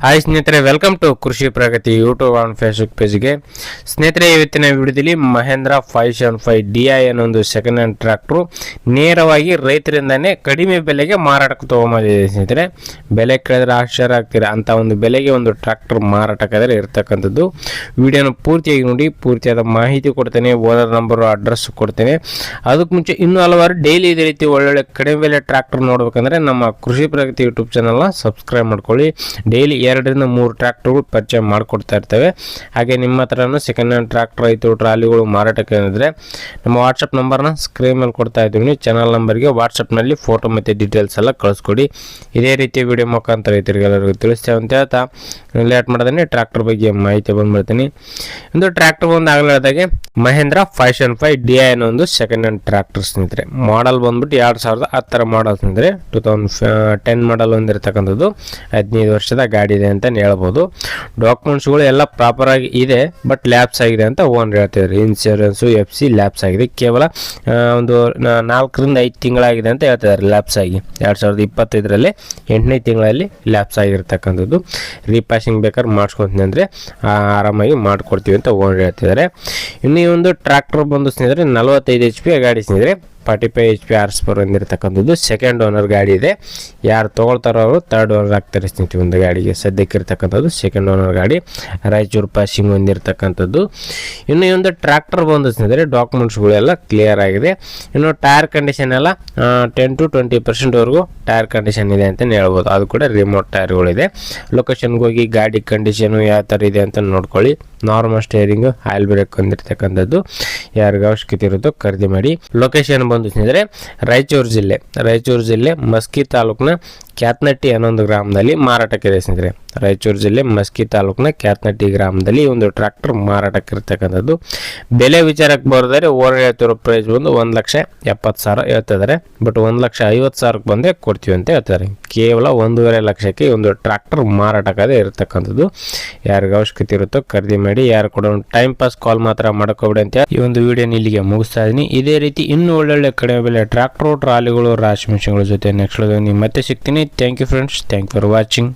Hi ಸ್ನೇಹಿತರೆ, welcome to ಕೃಷಿ ಪ್ರಗತಿ YouTube on Facebook ಪೇಜ್ಗೆ. ಸ್ನೇಹಿತರೆ, ಇವತ್ತಿನ ವಿಡಿಯೋದಲ್ಲಿ ಮಹೇಂದ್ರ 575 DI ಅನ್ನೋ ಒಂದು ಸೆಕೆಂಡ್ ಹ್ಯಾಂಡ್ ಟ್ರ್ಯಾಕ್ಟ್ರು ನೇರವಾಗಿ ರೈತರಿಂದಾನೇ ಕಡಿಮೆ ಬೆಲೆಗೆ ಮಾರಾಟಕ್ಕೆ ತೊಗೊಂಬಂದಿದೆ. ಸ್ನೇಹಿತರೆ, ಬೆಲೆ ಕೇಳಿದ್ರೆ ಆಶ್ಚರ್ಯ ಆಗ್ತೀರಾ, ಅಂತ ಒಂದು ಬೆಲೆಗೆ ಒಂದು ಟ್ರ್ಯಾಕ್ಟರ್ ಮಾರಾಟಕ್ಕಾದರೆ ಇರ್ತಕ್ಕಂಥದ್ದು. ವಿಡಿಯೋನ ಪೂರ್ತಿಯಾಗಿ ನೋಡಿ, ಪೂರ್ತಿಯಾದ ಮಾಹಿತಿ ಕೊಡ್ತೇನೆ, ಓನರ್ ನಂಬರು, ಅಡ್ರೆಸ್ ಕೊಡ್ತೇನೆ. ಅದಕ್ಕೆ ಮುಂಚೆ ಇನ್ನೂ ಹಲವಾರು ಡೈಲಿ ಇದೇ ರೀತಿ ಒಳ್ಳೊಳ್ಳೆ ಕಡಿಮೆ ಬೆಲೆ ಟ್ರ್ಯಾಕ್ಟರ್ ನೋಡ್ಬೇಕಂದ್ರೆ ನಮ್ಮ ಕೃಷಿ ಪ್ರಗತಿ ಯೂಟ್ಯೂಬ್ ಚಾನಲ್ನ ಸಬ್ಸ್ಕ್ರೈಬ್ ಮಾಡ್ಕೊಳ್ಳಿ. ಡೈಲಿ 2 ರಿಂದ 3 ಟ್ರ್ಯಾಕ್ಟರ್ಗಳು ಪರಿಚಯ ಮಾಡಿಕೊಡ್ತಾ ಇರ್ತೇವೆ. ಹಾಗೆ ನಿಮ್ಮ ಹತ್ರನೂ ಸೆಕೆಂಡ್ ಹ್ಯಾಂಡ್ ಟ್ರ್ಯಾಕ್ಟರ್ ಆಯಿತು, ಟ್ರಾಲಿಗಳು ಮಾರಾಟಕ್ಕೆ ಏನಿದ್ರೆ ನಮ್ಮ ವಾಟ್ಸಪ್ ನಂಬರ್ನ ಸ್ಕ್ರೀನ್ ಮೇಲೆ ಕೊಡ್ತಾ ಇದ್ದೀವಿ. ಚಾನಲ್ ನಂಬರ್ಗೆ ವಾಟ್ಸಪ್ನಲ್ಲಿ ಫೋಟೋ ಮತ್ತು ಡೀಟೇಲ್ಸ್ ಎಲ್ಲ ಕಳಿಸ್ಕೊಡಿ. ಇದೇ ರೀತಿ ವಿಡಿಯೋ ಮುಖಾಂತರ ರೈತರಿಗೆಲ್ಲರಿಗೂ ತಿಳಿಸ್ತೇವೆ ಅಂತ ಹೇಳ್ತಾ ಲೇಟ್ ಮಾಡೋದನ್ನೇ ಟ್ರ್ಯಾಕ್ಟರ್ ಬಗ್ಗೆ ಮಾಹಿತಿ ಬಂದ್ಬಿಡ್ತೀನಿ. ಒಂದು ಟ್ರ್ಯಾಕ್ಟರ್ ಒಂದು ಆಗಲಾದಾಗೆ ಮಹೇಂದ್ರ 575 DI ಅನ್ನೋ ಒಂದು ಸೆಕೆಂಡ್ ಹ್ಯಾಂಡ್ ಟ್ರ್ಯಾಕ್ಟರ್ ಸ್ನೇಹಿತರೆ. ಮಾಡಲ್ ಬಂದ್ಬಿಟ್ಟು 2010 ಮಾಡಲ್ ಸ್ನೇಹಿತರೆ. 2010 ಮಾಡಲ್ ಹೊಂದಿರತಕ್ಕಂಥದ್ದು, 15 ವರ್ಷದ ಗಾಡಿ ಇದೆ ಅಂತ ಹೇಳ್ಬೋದು. ಡಾಕ್ಯುಮೆಂಟ್ಸ್ಗಳು ಎಲ್ಲ ಪ್ರಾಪರ್ ಆಗಿ ಇದೆ, ಬಟ್ ಲ್ಯಾಪ್ಸ್ ಆಗಿದೆ ಅಂತ ಓನರ್ ಹೇಳ್ತಿದ್ದಾರೆ. ಇನ್ಶೂರೆನ್ಸು FC ಲ್ಯಾಪ್ಸ್ ಆಗಿದೆ. ಕೇವಲ ಒಂದು 4 ರಿಂದ 5 ತಿಂಗಳಾಗಿದೆ ಅಂತ ಹೇಳ್ತಿದ್ದಾರೆ ಲ್ಯಾಪ್ಸ್ ಆಗಿ. 2025ರಲ್ಲಿ 8ನೇ ತಿಂಗಳಲ್ಲಿ ಲ್ಯಾಪ್ಸ್ ಆಗಿರ್ತಕ್ಕಂಥದ್ದು. ರೀಪಾಸಿಂಗ್ ಬೇಕಾದ್ರೆ ಮಾಡಿಸ್ಕೊತೀನಿ ಅಂದರೆ ಆರಾಮಾಗಿ ಮಾಡಿಕೊಡ್ತೀವಿ ಅಂತ ಓನರ್ ಹೇಳ್ತಿದ್ದಾರೆ. ಇನ್ನು ಈ ಒಂದು ಟ್ರ್ಯಾಕ್ಟರ್ ಬಂದು ಸ್ನೇಹಿತರೆ 45 HP ಗಾಡಿ ಸ್ನೇಹಿತರೆ. 45 HP ಹಾರ್ಸ್-ಪವರ್ ಹೊಂದಿರತಕ್ಕಂಥದ್ದು. ಸೆಕೆಂಡ್ ಓನರ್ ಗಾಡಿ ಇದೆ. ಯಾರು ತೊಗೊಳ್ತಾರೋ ಅವರು ಥರ್ಡ್ ಓನರ್ ಆಗ್ತಾರೆ ಸ್ನೇಹಿತರೆ. ಒಂದು ಗಾಡಿಗೆ ಸದ್ಯಕ್ಕೆ ಇರ್ತಕ್ಕಂಥದ್ದು ಸೆಕೆಂಡ್ ಓನರ್ ಗಾಡಿ. ರಾಯಚೂರು ಪಾಸಿಂಗ್ ಹೊಂದಿರತಕ್ಕಂಥದ್ದು. ಇನ್ನು ಈ ಒಂದು ಟ್ರ್ಯಾಕ್ಟರ್ ಬಂದು ಸ್ನೇಹಿತರೆ ಡಾಕ್ಯುಮೆಂಟ್ಸ್ಗಳೆಲ್ಲ ಕ್ಲಿಯರ್ ಆಗಿದೆ. ಇನ್ನು ಟೈರ್ ಕಂಡೀಷನ್ ಎಲ್ಲ 10 to 20% ವರೆಗೂ ಟೈರ್ ಕಂಡೀಷನ್ ಇದೆ ಅಂತಲೇ ಹೇಳ್ಬೋದು. ಅದು ಕೂಡ ರಿಮೋಟ್ ಟೈರ್ಗಳಿದೆ. ಲೊಕೇಶನ್ಗೆ ಹೋಗಿ ಗಾಡಿ ಕಂಡೀಷನು ಯಾವ ಥರ ಇದೆ ಅಂತ ನೋಡ್ಕೊಳ್ಳಿ. ನಾರ್ಮಲ್ ಸ್ಟೇರಿಂಗು, ಆಯಿಲ್ ಬ್ರೇಕ್ ಹೊಂದಿರತಕ್ಕಂಥದ್ದು. ಯಾರಿಗೆ ಅವಶ್ಯಕತೆ ಇರುತ್ತೋ ಖರೀದಿ ಮಾಡಿ. ಲೊಕೇಶನ್ ಬಂದು ಸ್ನೇಹಿತರೆ ರಾಯಚೂರು ಜಿಲ್ಲೆ ಮಸ್ಕಿ ತಾಲೂಕಿನ ಕ್ಯಾತ್ನಟ್ಟಿ ಅನ್ನೋ ಒಂದು ಗ್ರಾಮದಲ್ಲಿ ಮಾರಾಟಕ್ಕಿದೆ ಸ್ನೇಹಿತರೆ. ರಾಯಚೂರು ಜಿಲ್ಲೆ ಮಸ್ಕಿ ತಾಲೂಕಿನ ಕ್ಯಾತ್ನಟ್ಟಿ ಗ್ರಾಮದಲ್ಲಿ ಒಂದು ಟ್ರ್ಯಾಕ್ಟರ್ ಮಾರಾಟಕ್ಕೆ ಇರ್ತಕ್ಕಂಥದ್ದು. ಬೆಲೆ ವಿಚಾರಕ್ಕೆ ಬರೋದಾದ್ರೆ ಓನರ್ ಹೇಳ್ತಿರೋ ಪ್ರೈಸ್ ಬಂದು 1,70,000 ಹೇಳ್ತಿದ್ದಾರೆ. ಬಟ್ 1,50,000 ಬಂದೇ ಕೊಡ್ತೀವಿ ಅಂತ ಹೇಳ್ತಾರೆ. ಕೇವಲ 1.5 ಲಕ್ಷಕ್ಕೆ ಒಂದು ಟ್ರ್ಯಾಕ್ಟರ್ ಮಾರಾಟಕ್ಕಾದೆ ಇರತಕ್ಕಂಥದ್ದು. ಯಾರಿಗೆ ಅವಶ್ಯಕತೆ ಇರುತ್ತೋ ಖರೀದಿ ಮಾಡಿ. ಯಾರು ಕೂಡ ಒಂದು ಟೈಮ್ ಪಾಸ್ ಕಾಲ್ ಮಾತ್ರ ಮಾಡ್ಕೋಬೇಡಿ ಅಂತ ಈ ಒಂದು ವಿಡಿಯೋನ ಇಲ್ಲಿಗೆ ಮುಗಿಸ್ತಾ ಇದ್ದೀನಿ. ಇದೇ ರೀತಿ ಇನ್ನೂ ಒಳ್ಳೊಳ್ಳೆ ಕಡಿಮೆ ಬೆಲೆ ಟ್ರ್ಯಾಕ್ಟರ್, ಟ್ರಾಲಿಗಳು, ರಾಶಿ ಮಿಷನ್ಗಳ ಜೊತೆ ನೆಕ್ಸ್ಟ್ ಮತ್ತೆ ಸಿಗ್ತೀನಿ. Thank you friends. Thank you for watching.